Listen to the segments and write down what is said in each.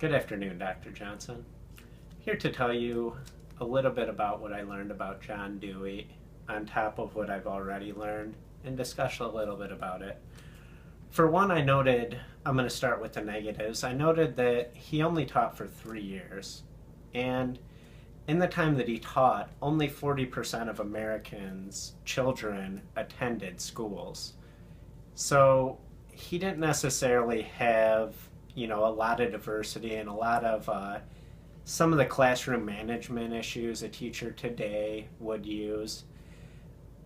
Good afternoon, Dr. Johnson. Here to tell you a little bit about what I learned about John Dewey on top of what I've already learned and discuss a little bit about it. For one, I'm going to start with the negatives. I noted that he only taught for 3 years, and in the time that he taught, only 40% of Americans' children attended schools. So he didn't necessarily have, a lot of diversity and a lot of some of the classroom management issues a teacher today would use.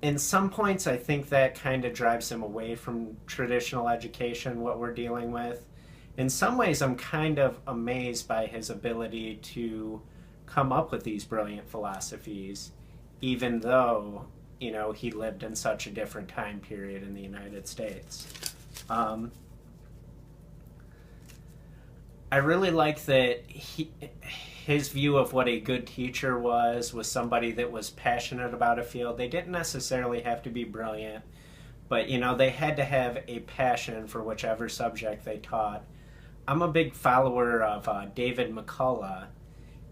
In some points, I think that kind of drives him away from traditional education, what we're dealing with. In some ways, I'm kind of amazed by his ability to come up with these brilliant philosophies, even though, he lived in such a different time period in the United States. I really like that his view of what a good teacher was somebody that was passionate about a field. They didn't necessarily have to be brilliant, but they had to have a passion for whichever subject they taught. I'm a big follower of David McCullough,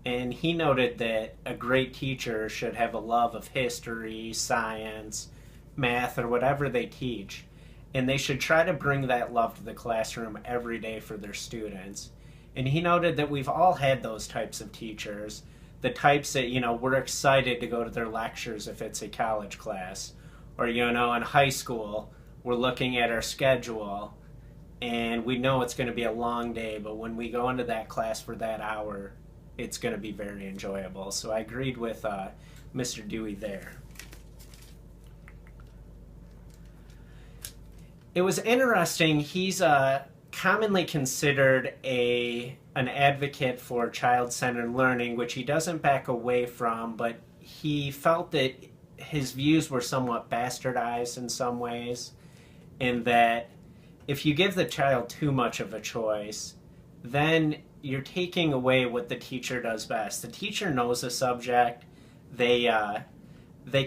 and he noted that a great teacher should have a love of history, science, math, or whatever they teach, and they should try to bring that love to the classroom every day for their students. And he noted that we've all had those types of teachers, the types that, we're excited to go to their lectures if it's a college class. Or, in high school, we're looking at our schedule and we know it's going to be a long day, but when we go into that class for that hour, it's going to be very enjoyable. So I agreed with Mr. Dewey there. It was interesting. He's commonly considered an advocate for child-centered learning, which he doesn't back away from, but he felt that his views were somewhat bastardized in some ways, in that if you give the child too much of a choice, then you're taking away what the teacher does best. The teacher knows the subject. They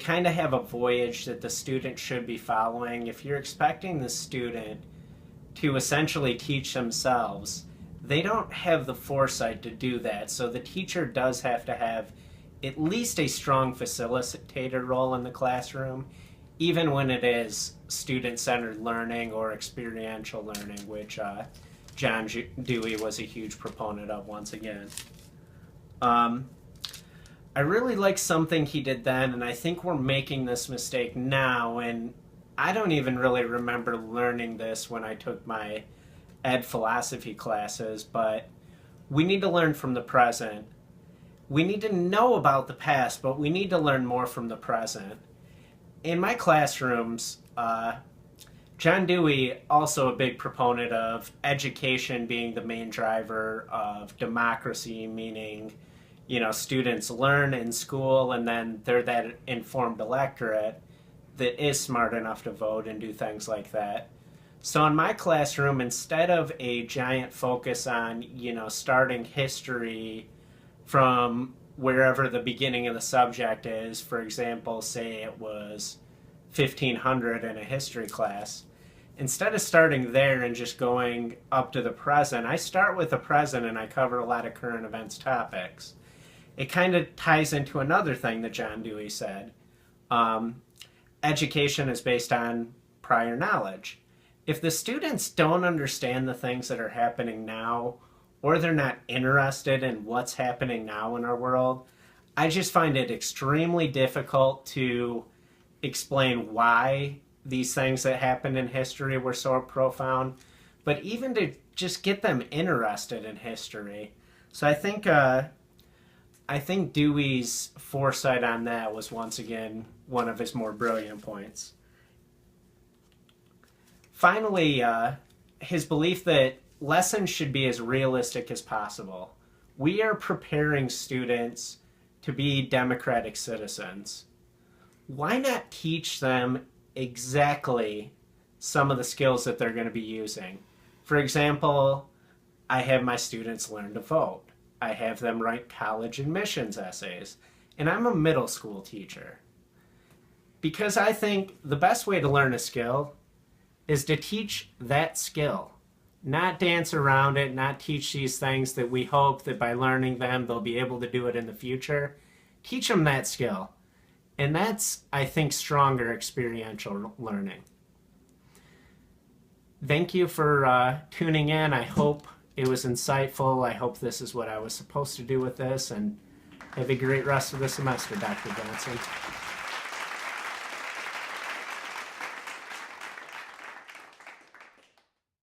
kind of have a voyage that the student should be following. If you're expecting the student to essentially teach themselves, they don't have the foresight to do that. So the teacher does have to have at least a strong facilitator role in the classroom, even when it is student-centered learning or experiential learning, which John Dewey was a huge proponent of once again. I really like something he did then, and I think we're making this mistake now, and I don't even really remember learning this when I took my ed philosophy classes, but we need to learn from the present. We need to know about the past, but we need to learn more from the present. In my classrooms, John Dewey, also a big proponent of education being the main driver of democracy, meaning, students learn in school and then they're that informed electorate that is smart enough to vote and do things like that. So in my classroom, instead of a giant focus on, starting history from wherever the beginning of the subject is, for example, say it was 1500 in a history class, instead of starting there and just going up to the present, I start with the present and I cover a lot of current events topics. It kind of ties into another thing that John Dewey said. Education is based on prior knowledge. If the students don't understand the things that are happening now, or they're not interested in what's happening now in our world, I just find it extremely difficult to explain why these things that happened in history were so profound, but even to just get them interested in history. So I think Dewey's foresight on that was once again one of his more brilliant points. Finally, his belief that lessons should be as realistic as possible. We are preparing students to be democratic citizens. Why not teach them exactly some of the skills that they're going to be using? For example, I have my students learn to vote. I have them write college admissions essays. And I'm a middle school teacher. Because I think the best way to learn a skill is to teach that skill. Not dance around it, not teach these things that we hope that by learning them they'll be able to do it in the future. Teach them that skill. And that's, I think, stronger experiential learning. Thank you for tuning in. I hope it was insightful. I hope this is what I was supposed to do with this. And have a great rest of the semester, Dr. Johnson.